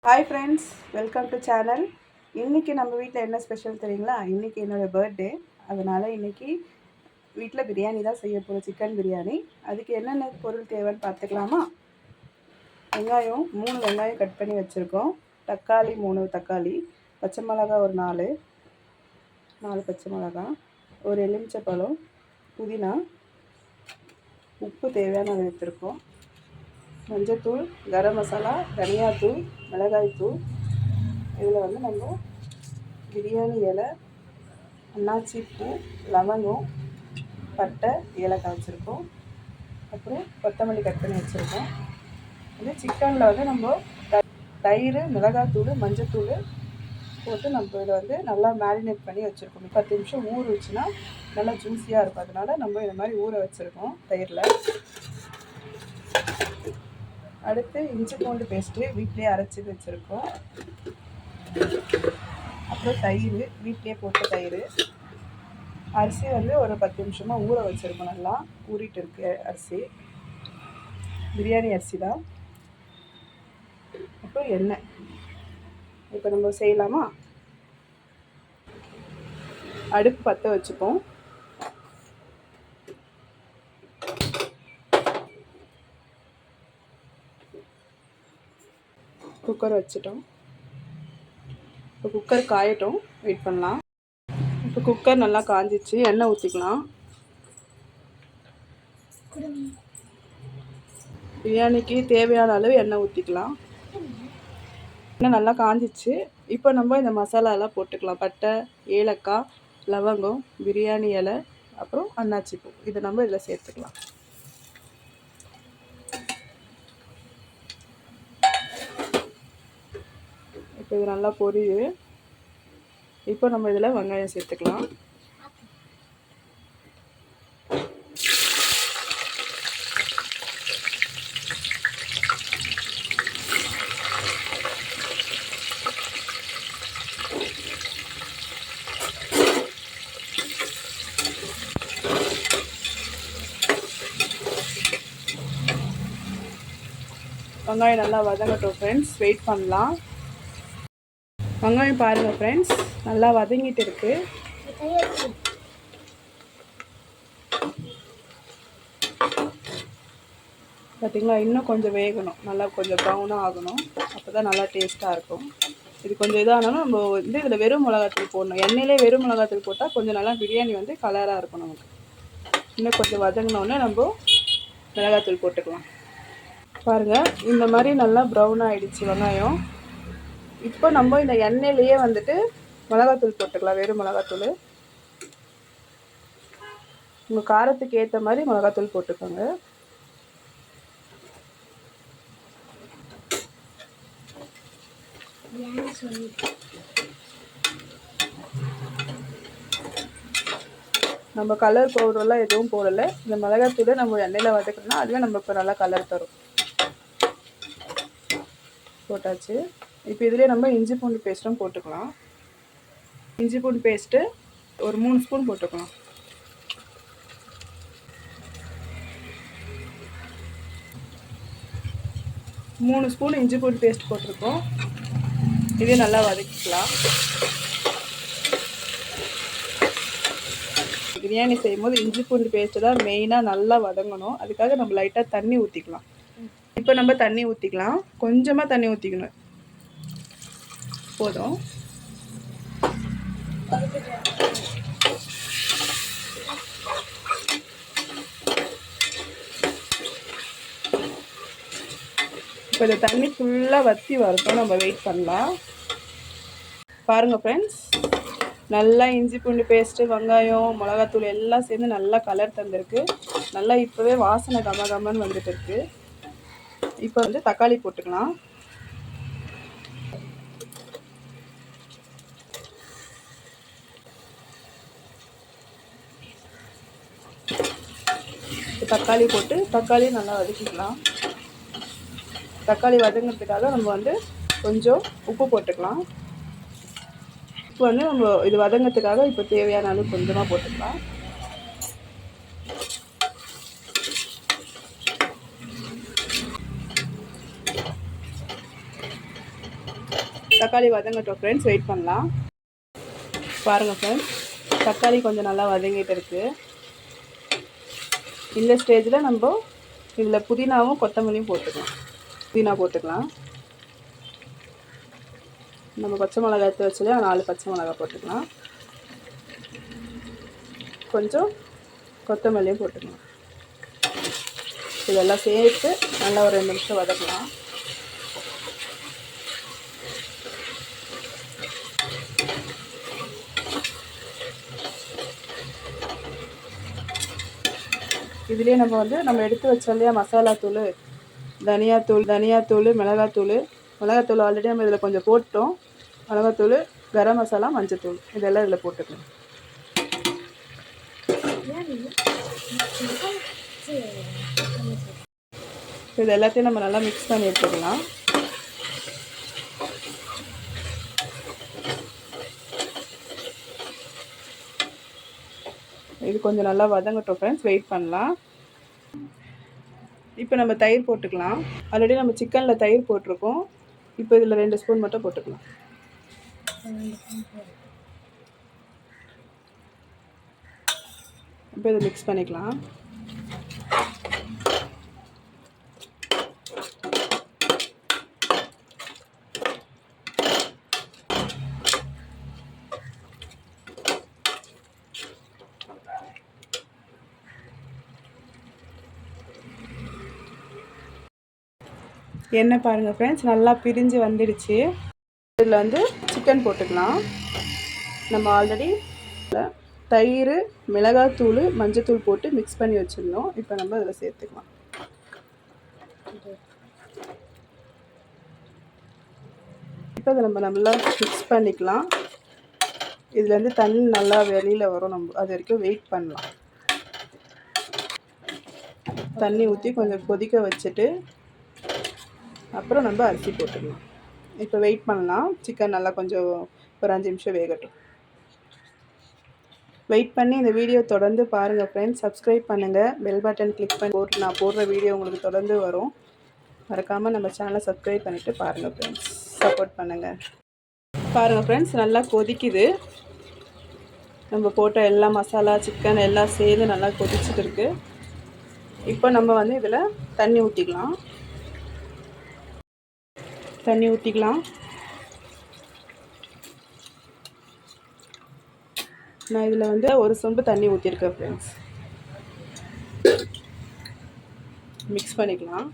Hi friends, welcome to channel. இன்றைக்கி நம்ம வீட்டில் என்ன ஸ்பெஷல் தெரியுங்களா? இன்றைக்கி என்னோடய பர்த்டே. அதனால் இன்றைக்கி வீட்டில் பிரியாணி தான் செய்ய போகிறோம், சிக்கன் பிரியாணி. அதுக்கு என்னென்ன பொருள் தேவைன்னு பார்த்துக்கலாமா? வெங்காயம் 3 வெங்காயம் கட் பண்ணி வச்சுருக்கோம். தக்காளி 3 தக்காளி, பச்சை மிளகா ஒரு 4 பச்சை மிளகா, ஒரு எலுமிச்சைப்பழம், புதினா, உப்பு தேவையான அளவு எடுத்துருக்கோம், மஞ்சத்தூள், கரம் மசாலா, தனியாத்தூள், மிளகாய்த்தூள். இதில் வந்து நம்ம பிரியாணி இலை, அன்னாச்சி பூ, லவங்கம், பட்டை, ஏலக்காய் வச்சுருக்கோம். அப்புறம் கொத்தமல்லி கட் பண்ணி வச்சுருக்கோம். இது சிக்கனில் வந்து நம்ம தயிர், மிளகாத்தூள், மஞ்சத்தூள் போட்டு நம்ம இதை வந்து நல்லா மேரினேட் பண்ணி வச்சுருக்கோம். 10 நிமிஷம் ஊற வச்சுன்னா நல்லா ஜூஸியாக இருக்கும். அதனால் நம்ம இந்த மாதிரி ஊற வச்சுருக்கோம் தயிரில். அடுத்து இஞ்சி பூண்டு பேஸ்ட்டு வீட்டிலே அரைச்சி வச்சுருக்கோம். அப்புறம் தயிர், வீட்டிலே போட்ட தயிர். அரிசி வந்து ஒரு 10 நிமிஷமாக ஊற வச்சுருக்கோம். நல்லா ஊறிட்டு இருக்கு அரிசி. பிரியாணி அரிசி தான். அப்புறம் எண்ணெய். இப்போ நம்ம செய்யலாமா? அடுப்பு பற்ற வச்சுப்போம். குக்கர் வச்சுட்டோம். இப்போ குக்கர் காயட்டும், வெயிட் பண்ணலாம். இப்போ குக்கர் நல்லா காஞ்சிச்சு. எண்ணெய் ஊற்றிக்கலாம். பிரியாணிக்கு தேவையான அளவு எண்ணெய் ஊற்றிக்கலாம். எண்ணெய் நல்லா காஞ்சிச்சு. இப்போ நம்ம இந்த மசாலாலாம் போட்டுக்கலாம். பட்டை, ஏலக்காய், லவங்கம், பிரியாணி இலை, அப்புறம் அன்னாச்சி பூ. இதை நம்ம இதில் சேர்த்துக்கலாம். இப்போ இது நல்லா பொரியுது. இப்போ நம்ம இதில் வெங்காயம் சேர்த்துக்கலாம். வெங்காயம் நல்லா வதங்கட்டும் ஃப்ரெண்ட்ஸ், வெயிட் பண்ணலாம். வெங்காயம் பாருங்கள் ஃப்ரெண்ட்ஸ், நல்லா வதங்கிட்டு இருக்கு. பார்த்திங்களா? இன்னும் கொஞ்சம் வேகணும், நல்லா கொஞ்சம் ப்ரௌனாக ஆகணும். அப்போ தான் நல்லா டேஸ்ட்டாக இருக்கும். இது கொஞ்சம் இதானாலும் நம்ம வந்து இதில் வெறும் மிளகாத்தூள் போடணும். எண்ணெயிலே வெறும் மிளகாத்தூள் போட்டால் கொஞ்சம் நல்லா பிரியாணி வந்து கலராக இருக்கும். நமக்கு இன்னும் கொஞ்சம் வதங்கினோடனே நம்ம மிளகாத்தூள் போட்டுக்கலாம். பாருங்கள், இந்த மாதிரி நல்லா ப்ரௌன் ஆகிடுச்சு வெங்காயம். இப்போ நம்ம இந்த எண்ணெயிலேயே வந்துட்டு மிளகாத்தூள் போட்டுக்கலாம். வெறும் மிளகாத்தூள் உங்கள் காரத்துக்கு ஏற்ற மாதிரி மிளகாத்தூள் போட்டுக்கோங்க. நம்ம கலர் பவுடர்லாம் எதுவும் போடலை. இந்த மிளகாத்தூளை நம்ம எண்ணெயில் வதக்கணும்னா அதுவே நமக்கு நல்லா கலர் தரும். போட்டாச்சு. இப்போ இதிலே நம்ம இஞ்சி பூண்டு பேஸ்ட்டும் போட்டுக்கலாம். இஞ்சி பூண்டு பேஸ்ட்டு ஒரு 3 ஸ்பூன் போட்டுக்கலாம். மூணு ஸ்பூன் இஞ்சி பூண்டு பேஸ்ட் போட்டிருக்கோம். இதே நல்லா வதக்கிக்கலாம். பிரியாணி செய்யும்போது இஞ்சி பூண்டு பேஸ்ட்டு தான் மெயினாக நல்லா வதங்கணும். அதுக்காக நம்ம லைட்டாக தண்ணி ஊற்றிக்கலாம். இப்போ நம்ம தண்ணி ஊற்றிக்கலாம். கொஞ்சமாக தண்ணி ஊற்றிக்கணும், போதும். இப்போ இந்த தண்ணி ஃபுல்லாக வற்றி வரட்டும், நம்ம வெயிட் பண்ணலாம். பாருங்கள் ஃப்ரெண்ட்ஸ், நல்லா இஞ்சி பூண்டு பேஸ்ட்டு, வெங்காயம், மிளகாத்தூள் எல்லாம் சேர்ந்து நல்லா கலர் தந்திருக்கு. நல்லா இப்போவே வாசனை கமகமன்னு வந்துட்டு இருக்கு. இப்போ வந்து தக்காளி போட்டுக்கலாம். தக்காளி போட்டு தக்காளி நல்லா வதக்கிக்கலாம். தக்காளி வதங்கிறதுக்காக நம்ம வந்து கொஞ்சம் உப்பு போட்டுக்கலாம். உப்பு வந்து நம்ம இது வதங்கிறதுக்காக இப்போ தேவையான அளவு கொஞ்சமாக போட்டுக்கலாம். தக்காளி வதங்கட்டும் ஃப்ரெண்ட்ஸ், வெயிட் பண்ணலாம். பாருங்கள் ஃப்ரெண்ட்ஸ், தக்காளி கொஞ்சம் நல்லா வதங்கிட்டு இருக்குது. இந்த ஸ்டேஜில் நம்ம இதில் புதினாவும் கொத்தமல்லியும் போட்டுக்கலாம். புதினா போட்டுக்கலாம். நம்ம பச்சை மிளகாய் எடுத்து வச்சுலே 4 பச்சை மிளகாய் போட்டுக்கலாம். கொஞ்சம் கொத்தமல்லியும் போட்டுக்கலாம். இதெல்லாம் சேர்த்து நல்லா ஒரு 2 நிமிஷம் வதக்கலாம். இதுலேயே நம்ம எடுத்து வச்சோம் இல்லையா மசாலா தூள், தனியாத்தூள், மிளகாத்தூள் ஆல்ரெடி நம்ம இதில் கொஞ்சம் போட்டோம். மிளகாத்தூள், கரம் மசாலா, மஞ்சத்தூள் இதெல்லாம் இதில் போட்டுக்கலாம். இது எல்லாத்தையும் நம்ம நல்லா மிக்ஸ் பண்ணி எடுத்துக்கலாம். இது கொஞ்சம் நல்லா வதங்கட்டும் ஃப்ரெண்ட்ஸ், வெயிட் பண்ணலாம். இப்போ நம்ம தயிர் போட்டுக்கலாம். ஆல்ரெடி நம்ம சிக்கனில் தயிர் போட்டிருக்கோம். இப்போ இதில் 2 ஸ்பூன் மட்டும் போட்டுக்கலாம். இப்போ இதை மிக்ஸ் பண்ணிக்கலாம். எண்ணெய் பாருங்கள் ஃப்ரெண்ட்ஸ், நல்லா பிரிஞ்சு வந்துடுச்சு. இதில் வந்து சிக்கன் போட்டுக்கலாம். நம்ம ஆல்ரெடி தயிர், மிளகாத்தூள், மஞ்சத்தூள் போட்டு மிக்ஸ் பண்ணி வச்சுருந்தோம். இப்போ நம்ம இதில் சேர்த்துக்கலாம். இப்போ இதை நம்ம நல்லா மிக்ஸ் பண்ணிக்கலாம். இதுலேருந்து தண்ணி நல்லா வெளியில் வரும். நம்ம அது வரைக்கும் வெயிட் பண்ணலாம். தண்ணி ஊற்றி கொஞ்சம் கொதிக்க வச்சுட்டு அப்புறம் நம்ம அரிசி போட்டுக்கலாம். இப்போ வெயிட் பண்ணலாம். சிக்கன் நல்லா கொஞ்சம் ஒரு 5 நிமிஷம் வேகட்டும். வெயிட் பண்ணி இந்த வீடியோ தொடர்ந்து பாருங்கள் ஃப்ரெண்ட்ஸ். சப்ஸ்கிரைப் பண்ணுங்கள், பெல் பட்டன் கிளிக் பண்ணி நான் போடுற வீடியோ உங்களுக்கு தொடர்ந்து வரும். மறக்காமல் நம்ம சேனலை சப்ஸ்கிரைப் பண்ணிவிட்டு பாருங்கள் ஃப்ரெண்ட்ஸ், சப்போர்ட் பண்ணுங்கள். பாருங்கள் ஃப்ரெண்ட்ஸ், நல்லா கொதிக்குது. நம்ம போட்ட எல்லா மசாலா, சிக்கன் எல்லாம் சேர்ந்து நல்லா கொதிச்சுட்டு இருக்குது. இப்போ நம்ம வந்து இதில் தண்ணி ஊற்றிக்கலாம். நான் இதில் வந்து ஒரு சொம்பு தண்ணி ஊற்றிருக்கேன் ஃப்ரெண்ட்ஸ். மிக்ஸ் பண்ணிக்கலாம்.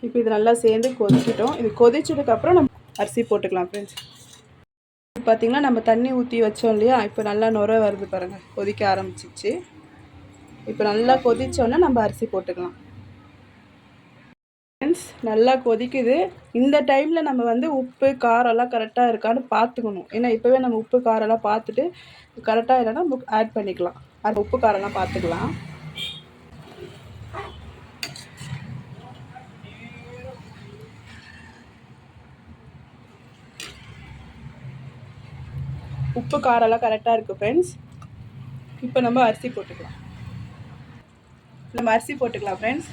இப்போ இது நல்லா சேர்ந்து கொதிக்கிட்டோம். இது கொதிச்சதுக்கப்புறம் நம்ம அரிசி போட்டுக்கலாம் ஃப்ரெண்ட்ஸ். பார்த்திங்கன்னா நம்ம தண்ணி ஊற்றி வச்சோம் இல்லையா, இப்போ நல்லா நுர வருது பாருங்கள், கொதிக்க ஆரம்பிச்சிச்சு. இப்போ நல்லா கொதிச்சோன்னா நம்ம அரிசி போட்டுக்கலாம் ஃப்ரெண்ட்ஸ். நல்லா கொதிக்குது. இந்த டைமில் நம்ம வந்து உப்பு காரம்லாம் கரெக்டாக இருக்கான்னு பார்த்துக்கணும். ஏன்னா இப்போவே நம்ம உப்பு காரம்லாம் பார்த்துட்டு கரெக்டாக இல்லைன்னா நம்ம ஆட் பண்ணிக்கலாம். அது உப்பு காரம்லாம் பார்த்துக்கலாம். உப்பு காரெல்லாம் கரெக்டாக இருக்குது ஃப்ரெண்ட்ஸ். இப்போ நம்ம அரிசி போட்டுக்கலாம். ஃப்ரெண்ட்ஸ்.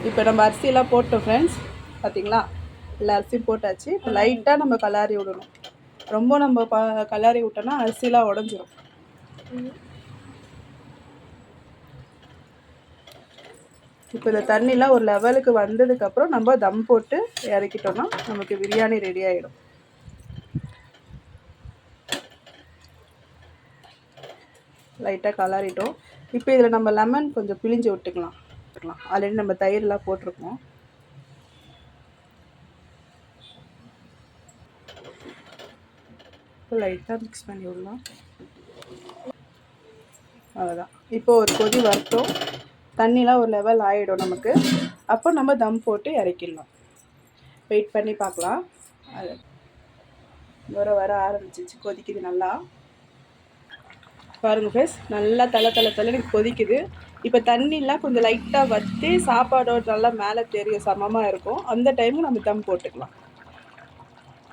இப்போ நம்ம அரிசியெல்லாம் போட்டோம் ஃப்ரெண்ட்ஸ். பார்த்தீங்களா, எல்லா அரிசியும் போட்டாச்சு. இப்போ லைட்டாக நம்ம கலாரி விடணும். ரொம்ப நம்ம கலாரி விட்டோன்னா அரிசிலாம் உடஞ்சிரும். இப்போ இந்த தண்ணிலாம் ஒரு லெவலுக்கு வந்ததுக்கப்புறம் நம்ம தம் போட்டு இறக்கிட்டோம்னா நமக்கு பிரியாணி ரெடி ஆகிடும். லைட்டாக கலாரிட்டோம். இப்போ இதில் நம்ம லெமன் கொஞ்சம் பிழிஞ்சு விட்டுக்கலாம். ஆல்ரெடி நம்ம தயிர்லாம் போட்டிருக்கோம். இப்போ லைட்டாக மிக்ஸ் பண்ணி விடலாம். அவ்வளோதான். இப்போ ஒரு கொதி வரட்டும். தண்ணிலாம் ஒரு லெவல் ஆகிடும் நமக்கு. அப்போ நம்ம தம் போட்டு இறக்கிடலாம். வெயிட் பண்ணி பார்க்கலாம். அது வர ஆரம்பிச்சிச்சு, கொதிக்குது நல்லா. பாருங்கள் ஃப்ரெண்ட்ஸ், நல்லா தலை கொதிக்குது. இப்போ தண்ணிலாம் கொஞ்சம் லைட்டாக வற்றி சாப்பாடோட நல்லா மேலே தெரியும், சமமாக இருக்கும். அந்த டைமுக்கு நம்ம தம் போட்டுக்கலாம்.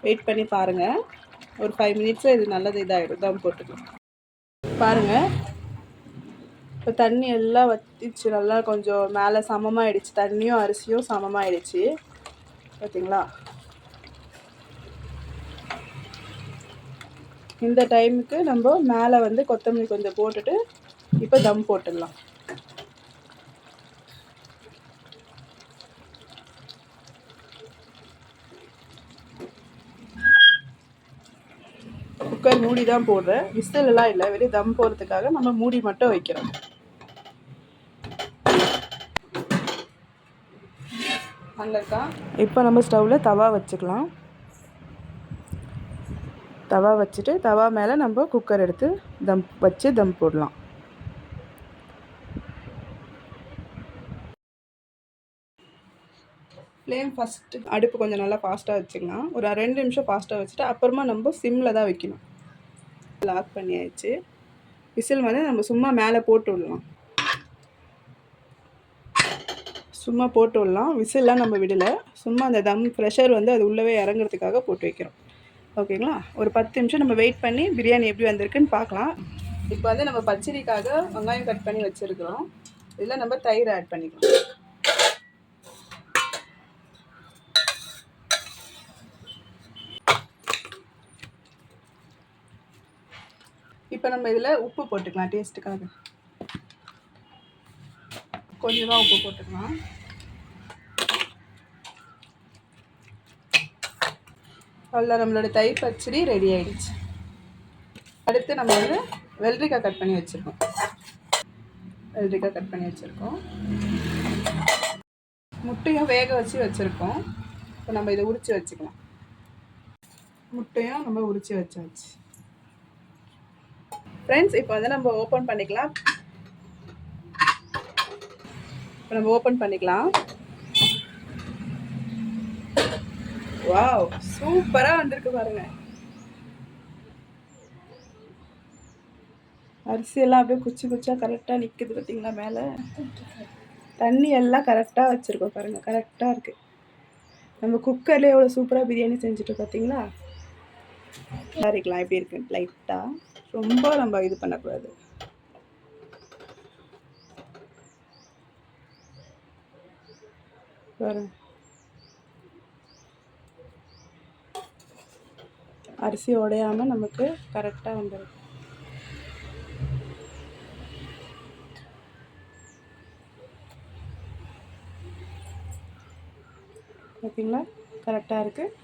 வெயிட் பண்ணி பாருங்கள். ஒரு 5 மினிட்ஸில் இது நல்லது இதாகிடும். தம் போட்டுக்கலாம். பாருங்கள், இப்போ தண்ணி எல்லாம் வற்றிச்சு, நல்லா கொஞ்சம் மேலே சமமாகிடுச்சு. தண்ணியும் அரிசியும் சமமாகிடுச்சு பார்த்தீங்களா? இந்த டைமுக்கு நம்ம மேலே வந்து கொத்தமல்லி கொஞ்சம் போட்டுட்டு இப்போ தம் போட்டுடலாம். குக்கர் மூடி தான் போடுறேன், விசிலெல்லாம் இல்லை, வெறும் தம் போடுறதுக்காக நம்ம மூடி மட்டும் வைக்கிறோம். இப்போ நம்ம ஸ்டவ்வில் தவா வச்சுக்கலாம். தவா வச்சுட்டு தவா மேலே நம்ம குக்கர் எடுத்து தம் வச்சு தம் போடலாம். ஃப்ளேம் ஃபஸ்ட்டு அடுப்பு கொஞ்சம் நல்லா ஃபாஸ்ட்டாக வச்சுக்கலாம். ஒரு 2 நிமிஷம் ஃபாஸ்ட்டாக வச்சுட்டு அப்புறமா நம்ம சிம்மில் தான் வைக்கணும். லாக் பண்ணியாச்சு. விசில் வந்து நம்ம சும்மா மேலே போட்டு விடலாம். சும்மா போட்டு விடலாம், விசில்லாம் நம்ம விடலை. சும்மா அந்த தம் ப்ரெஷர் வந்து அது உள்ளவே இறங்குறதுக்காக போட்டு வைக்கிறோம். ஓகேங்களா? ஒரு 10 நிமிஷம் நம்ம வெயிட் பண்ணி பிரியாணி எப்படி வந்திருக்குன்னு பார்க்கலாம். இப்போ வந்து நம்ம பச்சடிக்காக வெங்காயம் கட் பண்ணி வச்சுருக்கிறோம். இதில் நம்ம தயிர் ஆட் பண்ணிக்கலாம். இப்போ நம்ம இதில் உப்பு போட்டுக்கலாம். டேஸ்ட்டுக்காக கொஞ்சமாக உப்பு போட்டுக்கலாம். அவ்வளோ, நம்மளோட தயிர் பச்சடி ரெடி ஆகிடுச்சு. அடுத்து நம்ம வந்து வெள்ளரிக்காய் கட் பண்ணி வச்சுருக்கோம். முட்டையும் வேக வச்சுருக்கோம். இப்போ நம்ம இதை உரித்து வச்சுக்கலாம். முட்டையும் நம்ம உரித்து வச்சாச்சு. ஃப்ரெண்ட்ஸ், இப்போ வந்து நம்ம ஓப்பன் பண்ணிக்கலாம். வாவ், சூப்பராக வந்திருக்கு பாருங்க. அரிசியெல்லாம் அப்படியே குச்சி குச்சா கரெக்டாக நிற்குது பார்த்தீங்களா? மேலே தண்ணி எல்லாம் கரெக்டாக வச்சுருக்கோம் பாருங்கள், கரெக்டாக இருக்குது. நம்ம குக்கர்லேயே எவ்வளோ சூப்பராக பிரியாணி செஞ்சுட்டு பார்த்தீங்களா? சரிக்கலாம், எப்படி இருக்கு? லைட்டாக, ரொம்ப நம்ம இது பண்ணக்கூடாது. பாருங்க, அரிசி உடையாமல் நமக்கு கரெக்டாக வந்துடும். பார்த்தீங்களா? கரெக்டாக இருக்குது.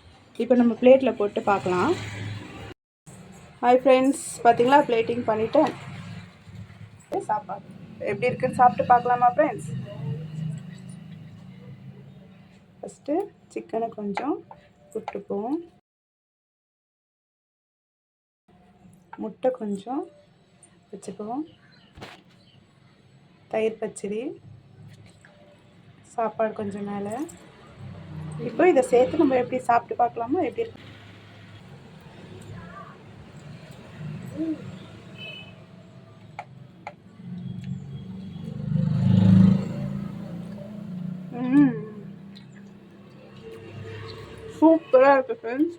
இப்போ நம்ம பிளேட்டில் போட்டு பார்க்கலாம். ஹாய் ஃப்ரெண்ட்ஸ், பார்த்தீங்களா? பிளேட்டிங் பண்ணிவிட்டேன். சாப்பாடு எப்படி இருக்குன்னு சாப்பிட்டு பார்க்கலாமா ஃப்ரெண்ட்ஸ்? ஃபஸ்ட்டு சிக்கனை கொஞ்சம் விட்டுப்போம். முட்டை கொஞ்சம் வச்சுக்குவோம். தயிர் பச்சடி, சாப்பாடு கொஞ்சம் மேலே. இப்போ இதை சேர்த்து நம்ம எப்படி சாப்பிட்டு பார்க்கலாமா? எப்படி இருக்கு? சூப்பராக இருக்குது ஃப்ரெண்ட்ஸ்.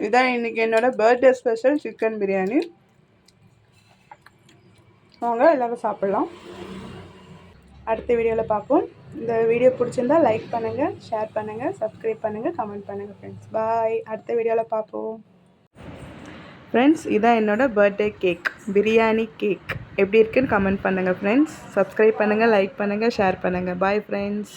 இதான் இன்றைக்கி என்னோடய பர்த்டே ஸ்பெஷல் சிக்கன் பிரியாணி. வாங்க எல்லோரும் சாப்பிட்லாம். அடுத்த வீடியோவில் பார்ப்போம். இந்த வீடியோ பிடிச்சிருந்தா லைக் பண்ணுங்கள், ஷேர் பண்ணுங்கள், சப்ஸ்கிரைப் பண்ணுங்கள், கமெண்ட் பண்ணுங்கள் ஃப்ரெண்ட்ஸ். பாய். அடுத்த வீடியோவில் பார்ப்போம் ஃப்ரெண்ட்ஸ். இதான் என்னோடய பர்த்டே கேக், பிரியாணி கேக். எப்படி இருக்குன்னு கமெண்ட் பண்ணுங்கள் ஃப்ரெண்ட்ஸ். சப்ஸ்கிரைப் பண்ணுங்கள், லைக் பண்ணுங்கள், ஷேர் பண்ணுங்கள். Bye friends.